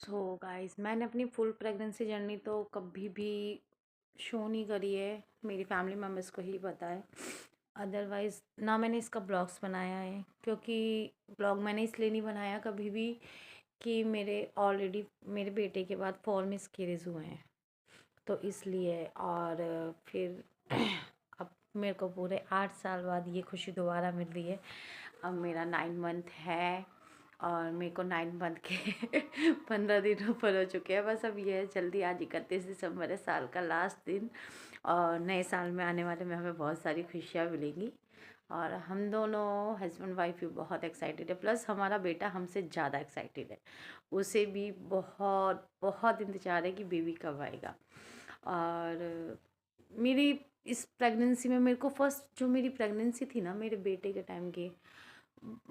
So guys, मैंने अपनी full pregnancy journey तो कभी भी शो नहीं करी है। मेरी फैमिली मेम्बर्स को ही पता है। अदरवाइज़ ना मैंने इसका ब्लॉग्स बनाया है, क्योंकि ब्लॉग मैंने इसलिए नहीं बनाया कभी भी कि मेरे ऑलरेडी मेरे बेटे के बाद 4 मिसकैरेज हुए हैं, तो इसलिए। और फिर अब मेरे को पूरे 8 साल बाद ये खुशी दोबारा मिल रही है। अब मेरा 9 मंथ है और मेरे को 9 मंथ के 15 दिन ऊपर हो चुके हैं। बस अब ये है, जल्दी आज 31 दिसंबर है, साल का लास्ट दिन, और नए साल में आने वाले में हमें बहुत सारी खुशियाँ मिलेंगी। और हम दोनों हस्बैंड वाइफ भी बहुत एक्साइटेड है, प्लस हमारा बेटा हमसे ज़्यादा एक्साइटेड है। उसे भी बहुत बहुत इंतज़ार है कि बेबी कब आएगा। और मेरी इस प्रेगनेंसी में, मेरे को फर्स्ट जो मेरी प्रेगनेंसी थी ना मेरे बेटे के टाइम की,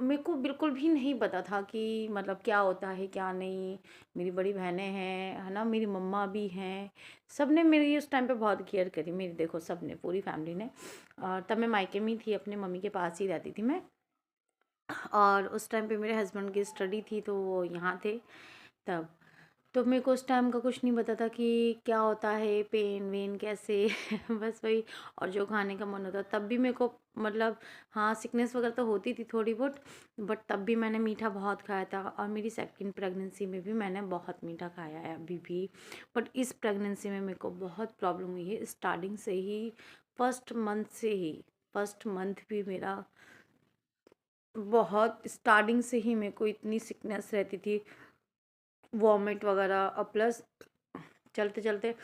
मेरे को बिल्कुल भी नहीं पता था कि मतलब क्या होता है क्या नहीं। मेरी बड़ी बहनें हैं, है ना, मेरी मम्मा भी हैं, सब ने मेरी उस टाइम पे बहुत केयर करी मेरी। देखो, सब ने, पूरी फैमिली ने। और तब मैं मायके में ही थी, अपने मम्मी के पास ही रहती थी मैं। और उस टाइम पे मेरे हस्बैंड की स्टडी थी, तो वो यहाँ थे तब। तो मेरे को उस टाइम का कुछ नहीं पता था कि क्या होता है, पेन वेन कैसे बस वही। और जो खाने का मन होता तब भी मेरे को, मतलब हाँ, सिकनेस वगैरह तो होती थी थोड़ी बहुत, बट तब भी मैंने मीठा बहुत खाया था। और मेरी सेकंड प्रेगनेंसी में भी मैंने बहुत मीठा खाया है अभी भी। बट इस प्रेगनेंसी में मेरे को बहुत प्रॉब्लम हुई है स्टार्टिंग से ही, फर्स्ट मंथ से ही। फर्स्ट मंथ भी मेरा बहुत, स्टार्टिंग से ही मेरे को इतनी सिकनेस रहती थी, वॉमिट वगैरह। और प्लस चलते चलते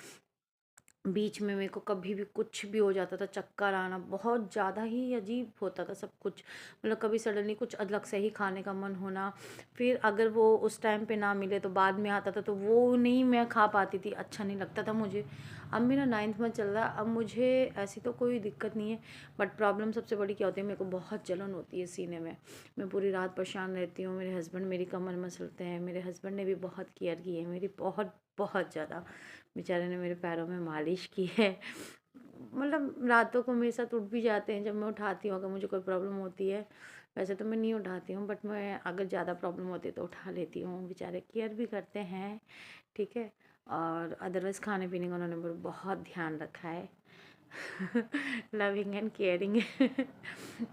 बीच में मेरे को कभी भी कुछ भी हो जाता था, चक्कर आना, बहुत ज़्यादा ही अजीब होता था सब कुछ। मतलब कभी सडनली कुछ अलग से ही खाने का मन होना, फिर अगर वो उस टाइम पे ना मिले तो बाद में आता था, तो वो नहीं मैं खा पाती थी, अच्छा नहीं लगता था मुझे। अब मेरा 9th मंथ चल रहा है, अब मुझे ऐसी तो कोई दिक्कत नहीं है। बट प्रॉब्लम सबसे बड़ी क्या होती है, मेरे को बहुत जलन होती है सीने में। मैं पूरी रात परेशान रहती हूँ। मेरे हस्बैंड मेरी कमर मसलते हैं। मेरे हस्बैंड ने भी बहुत केयर की है मेरी, बहुत बहुत ज़्यादा। बेचारे ने मेरे पैरों में मालिश की है। मतलब रातों को मेरे साथ उठ भी जाते हैं जब मैं उठाती हूँ, अगर मुझे कोई प्रॉब्लम होती है। वैसे तो मैं नहीं उठाती हूँ, बट मैं अगर ज़्यादा प्रॉब्लम होती है तो उठा लेती हूँ। बेचारे केयर भी करते हैं, ठीक है। और अदरवाइज़ खाने पीने का उन्होंने बहुत ध्यान रखा है लविंग एंड केयरिंग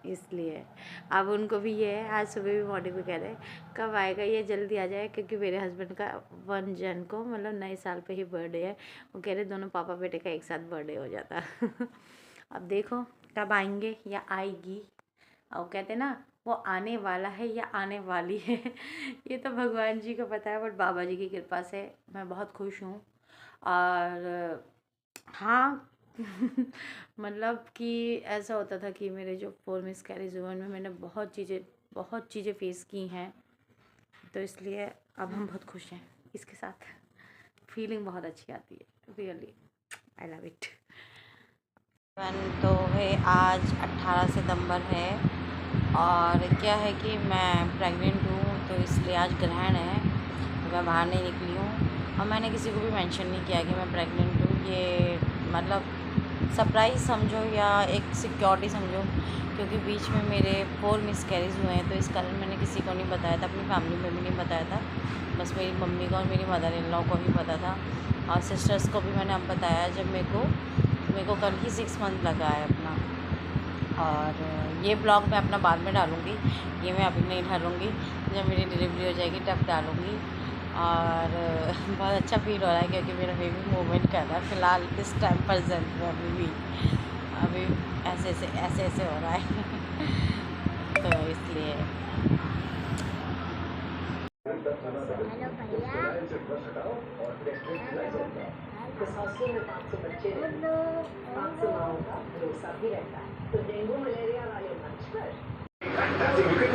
इसलिए। अब उनको भी ये है, आज सुबह भी मॉर्निंग में कह रहे हैं कब आएगा ये, जल्दी आ जाए, क्योंकि मेरे हस्बैंड का 1 जन को, मतलब नए साल पे ही बर्थडे है। वो कह रहे दोनों पापा बेटे का एक साथ बर्थडे हो जाता अब देखो कब आएंगे या आएगी। और कहते ना, वो आने वाला है या आने वाली है ये तो भगवान जी को पता है, बट बाबा जी की कृपा से मैं बहुत खुश हूँ। और हाँ मतलब कि ऐसा होता था कि मेरे जो 4 मिसकैरेज हुए उनमें मैंने बहुत चीज़ें फेस की हैं, तो इसलिए अब हम बहुत खुश हैं इसके साथ। फीलिंग बहुत अच्छी आती है, रियली आई लव इट। तो है, आज 18 सितंबर है, और क्या है कि मैं प्रेग्नेंट हूँ, तो इसलिए आज ग्रहण है, तो मैं बाहर नहीं निकली हूँ। और मैंने किसी को भी मेंशन नहीं किया कि मैं प्रेग्नेंट हूँ। ये मतलब सरप्राइज़ समझो या एक सिक्योरिटी समझो, क्योंकि बीच में मेरे 4 मिसकैरेज हुए हैं, तो इस कारण मैंने किसी को नहीं बताया था, अपनी फैमिली में भी नहीं बताया था। बस मेरी मम्मी को और मेरी मदर इन लॉ को ही पता था, और सिस्टर्स को भी मैंने अब बताया जब मेरे को कल ही 6 मंथ लगा है अपना। और ये ब्लॉग मैं अपना बाद में डालूँगी, ये मैं अभी नहीं डालूँगी, जब मेरी डिलीवरी हो जाएगी तब डालूँगी। और बहुत अच्छा फील हो रहा है, क्योंकि मेरा बेबी मूवमेंट कर रहा है फ़िलहाल इस टाइम प्रेजेंट में। अभी ऐसे ऐसे हो रहा है तो इसलिए। हेलो भैया।